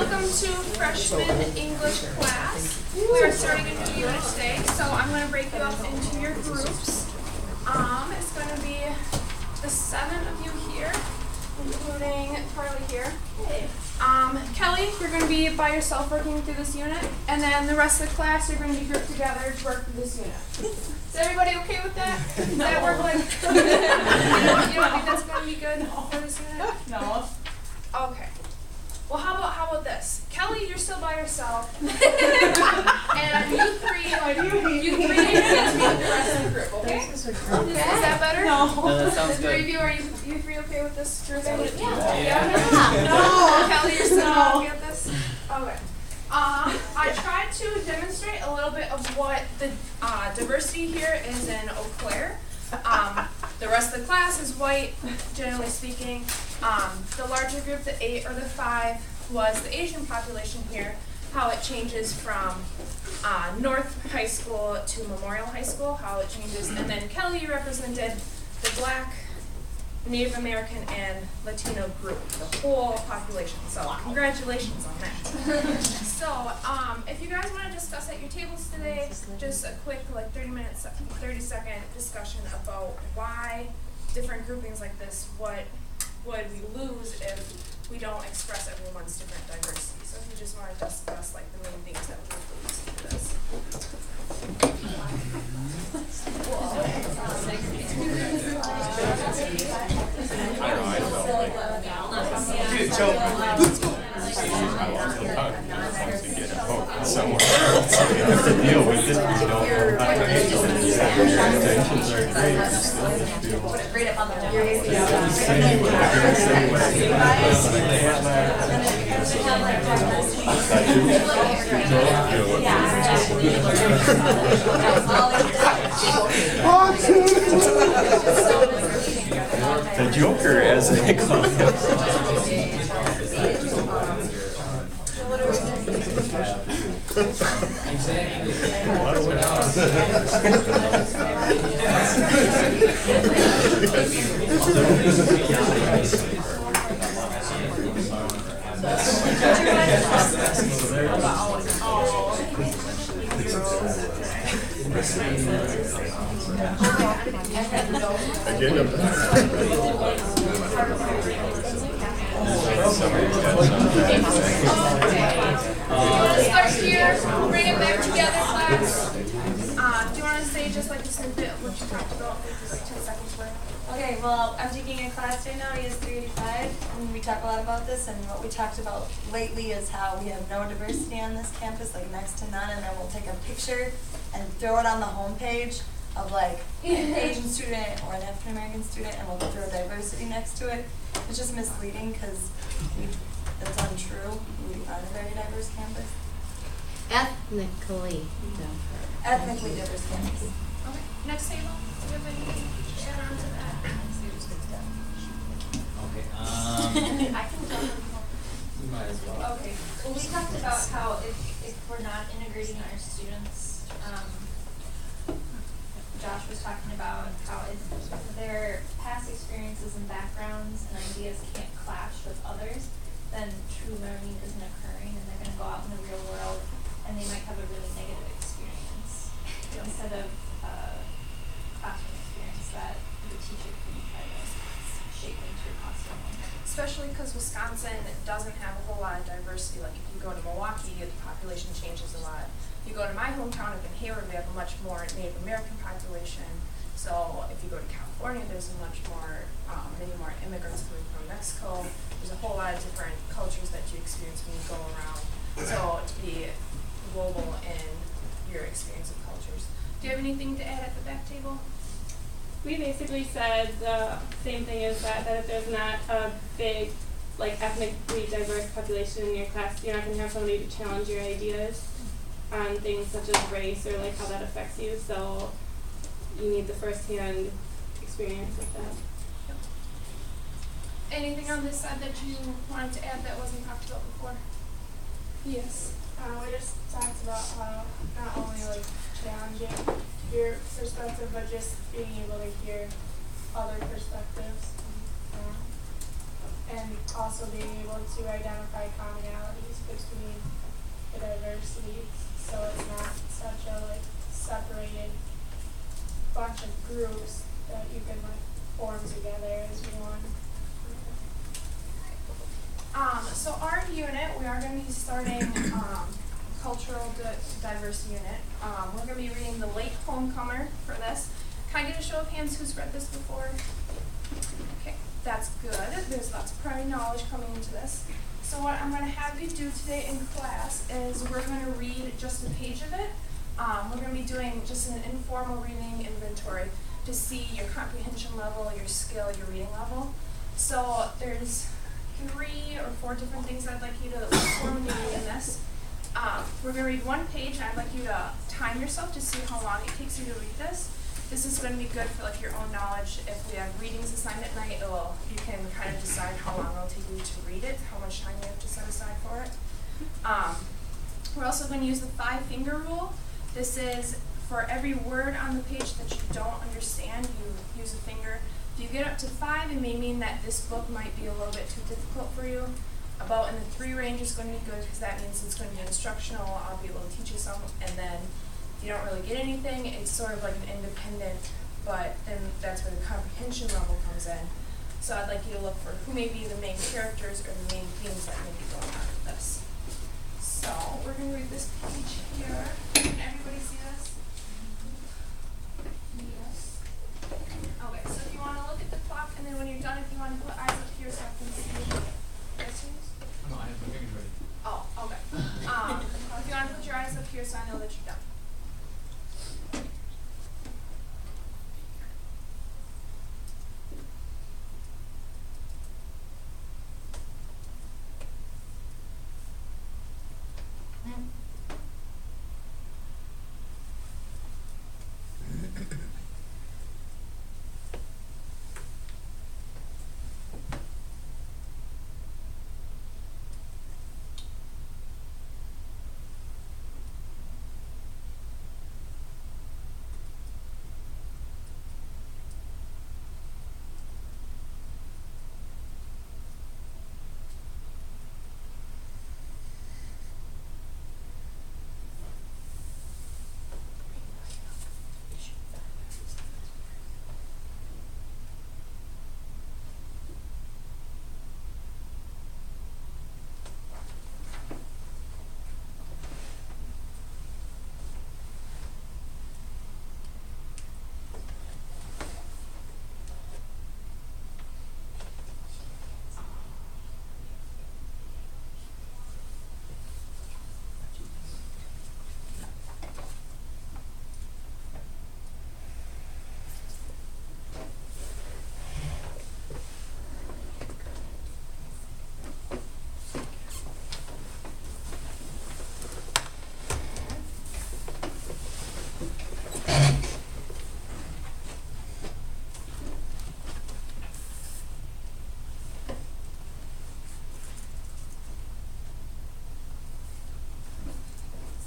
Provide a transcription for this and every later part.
welcome to freshman English class. We are starting a new unit today, so I'm going to break you up into your groups. It's going to be the 7 of you here, including Carly here. Hey. Kelly, you're going to be by yourself working through this unit, and then the rest of the class you're going to be grouped together to work through this unit. Is everybody okay with that? Does that work like? You don't think that's going to be good for this unit? No. Okay. Well, how about this? Kelly, you're still by yourself, and you three get to be with the rest of the group. Okay? Is that better? No. No, that sounds The three of good. you, are you three okay with this group? Yeah. No. Kelly, you're still not okay with this? Okay. I tried to demonstrate a little bit of what the diversity here is in Eau Claire. The rest of the class is white, generally speaking. The larger group, the 8 or the 5, was the Asian population here, how it changes from North High School to Memorial High School, how it changes. And then Kelly represented the Black, Native American, and Latino group, the whole population. So congratulations on that. So if you guys want to discuss at your tables today, just a quick 30-second discussion about why different groupings like this, what would we lose if we don't express everyone's different diversity. So if you just want to discuss the main things that we would lose through this. Somewhere else. You have to deal with it. You don't know how to handle it. Intentions are great. You still have to deal with it. The Joker as they call him. Start here, bring it back together, class. Do you want to say just like a snippet of what you talked about, maybe like 10 seconds worth? Okay, well, I'm taking a class right now, ES 385, and we talk a lot about this, and what we talked about lately is how we have no diversity on this campus, like next to none, and then we'll take a picture and throw it on the homepage of like an Asian student or an African American student, and we'll throw diversity next to it. It's just misleading because it's untrue. We are a very diverse campus. Ethnically Ethnically diverse campus. Okay, next table. Do you have anything to add on to that? Okay. I can tell them. You might as well. Okay, well, we talked about how if we're not integrating our students, Josh was talking about how if their past experiences and backgrounds and ideas can't clash with others, then true learning isn't occurring, and they're going to go out in the real world and they might have a really negative experience instead of classroom experience that the teacher can try to shape into a classroom. Especially because Wisconsin doesn't have a whole lot of diversity. Like if you go to Milwaukee, the population changes a lot. You go to my hometown of Hayward, we have a much more Native American population. So if you go to California, there's a much more, many more immigrants coming from Mexico. There's a whole lot of different cultures that you experience when you go around. So to be global in your experience of cultures. Do you have anything to add at the back table? We basically said the same thing as that if there's not a big, ethnically diverse population in your class, you're not going to have somebody to challenge your ideas on things such as race or how that affects you. So you need the first-hand experience with that. Anything on this side that you wanted to add that wasn't talked about before? Yes. We just talked about how not only challenging your perspective, but just being able to hear other perspectives. and also being able to identify commonalities between the diversity, so it's not such a like separated bunch of groups that you can like form together as one. So our unit, we are going to be starting cultural diversity unit. We're going to be reading The Late Homecomer for this. Can I get a show of hands who's read this before? Okay, that's good. There's lots of prior knowledge coming into this. So what I'm going to have you do today in class is we're going to read just a page of it. We're going to be doing just an informal reading inventory to see your comprehension level, your skill, your reading level. So there's 3 or 4 different things I'd like you to look for when you're reading this. We're going to read one page, and I'd like you to time yourself to see how long it takes you to read this. This is going to be good for like your own knowledge. If we have readings assigned at night, you can kind of decide how long it'll take you to read it, how much time you have to set aside for it. We're also going to use the 5-finger rule. This is for every word on the page that you don't understand, you use a finger. If you get up to 5, it may mean that this book might be a little bit too difficult for you. About in the 3 range is going to be good because that means it's going to be instructional. I'll be able to teach you some, and then if you don't really get anything, it's sort of like an independent, but then that's where the comprehension level comes in. So I'd like you to look for who may be the main characters or the main themes that may be going on with this. So we're going to read this page here. Can everybody see this? Yes. Okay, so if you want to look at the clock, and then when you're done, if you want to put eyes up here so I can see questions. No, I have my fingers ready. Oh, okay. If you want to put your eyes up here so I know that you're done.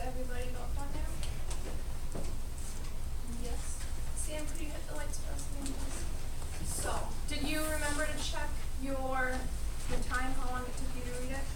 Everybody got that now? Yes. Sam, could you hit the lights for us again, please? So, did you remember to check the time, how long it took you to read it?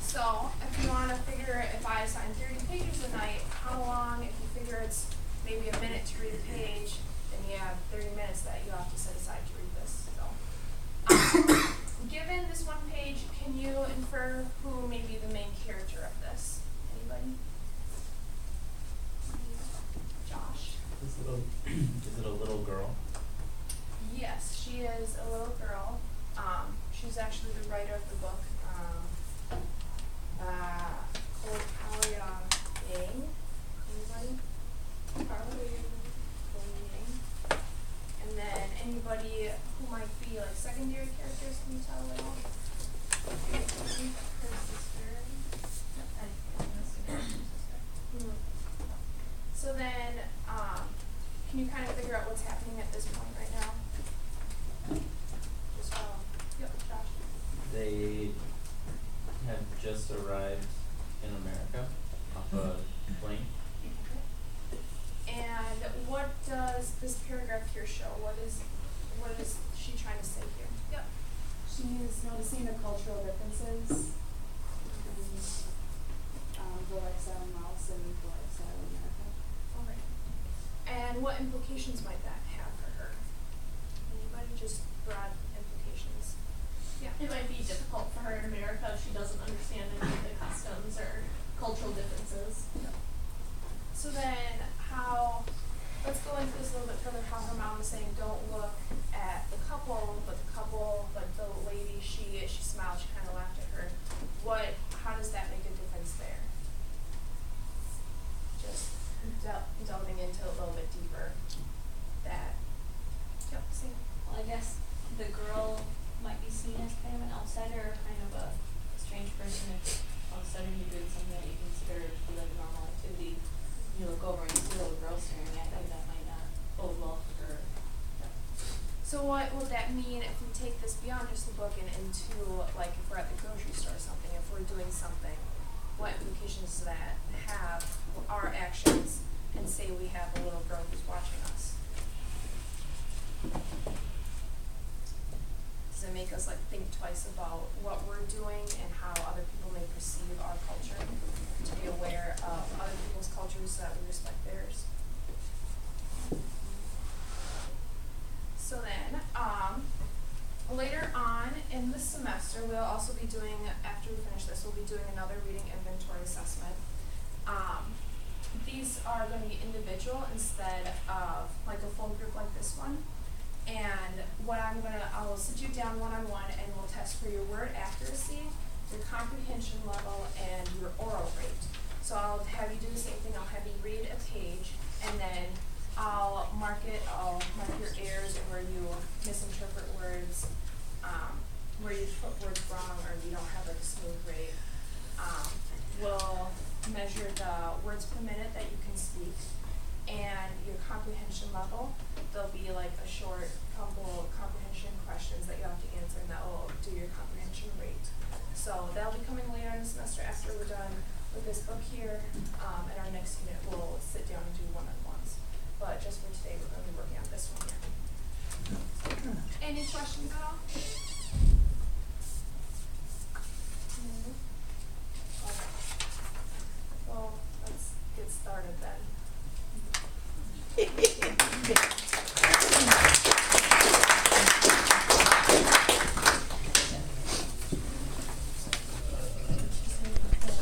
So, if you want to figure, if I assign 30 pages a night, how long, if you figure it's maybe a minute to read a page, then you have 30 minutes that you have to set aside to read this. So, given this one page, can you infer who may be the main character of this? Anybody? Josh? Is it a little girl? Yes, she is a little girl. She's actually the writer of the book. Cordelia Yang. Anybody? And then anybody who might be like secondary characters, can you tell at all? Her sister. So then, can you kind of figure out what's happening at this point right now? Just follow. Yep, Josh. They have just arrived in America off a plane. And what does this paragraph here show? What is she trying to say here? Yep. she's noticing the cultural differences in the lifestyle in Laos and the lifestyle in America. Alright. And what implications might that have for her? Anybody? Just broad implications. Yeah. It might be difficult for her in America if she doesn't understand any of the customs or cultural differences. So then let's go into this a little bit further, how her mom was saying don't look at the couple, but the lady, she smiled, she kind of laughed at her. How does that make a difference there? Just delving into a little bit deeper see. Well, I guess the girl might be seen as kind of an outsider, or kind of a strange person if all of a sudden you're doing something that you consider to be like a normal activity. You look over and you see a little girl staring at you, that might not bode well for her. So what would that mean if we take this beyond just the book and into, like, if we're at the grocery store or something, if we're doing something, what implications does that have our actions, and say we have a little girl who's watching us? Does it make us, like, think twice about what we're doing and how other people may perceive our culture, to be aware of other people's cultures so that we respect theirs? So then, later on in the semester, we'll also be doing, after we finish this, we'll be doing another reading inventory assessment. These are going to be individual instead of like a full group like this one. And I'll sit you down one-on-one and we'll test for your word accuracy, your comprehension level, and your oral rate. So I'll have you do the same thing. I'll have you read a page, and then I'll mark your errors and where you misinterpret words, where you put words wrong or you don't have like a smooth rate. We'll measure the words per minute that you can speak and your comprehension level. There'll be like a short couple comprehension questions that you have to answer, and that will do your comprehension rate. So that'll be coming later in the semester after we're done with this book here. And our next unit we'll sit down and do one-on-ones. But just for today, we're going to be working on this one here. Any questions at all? Okay. Well, let's get started then.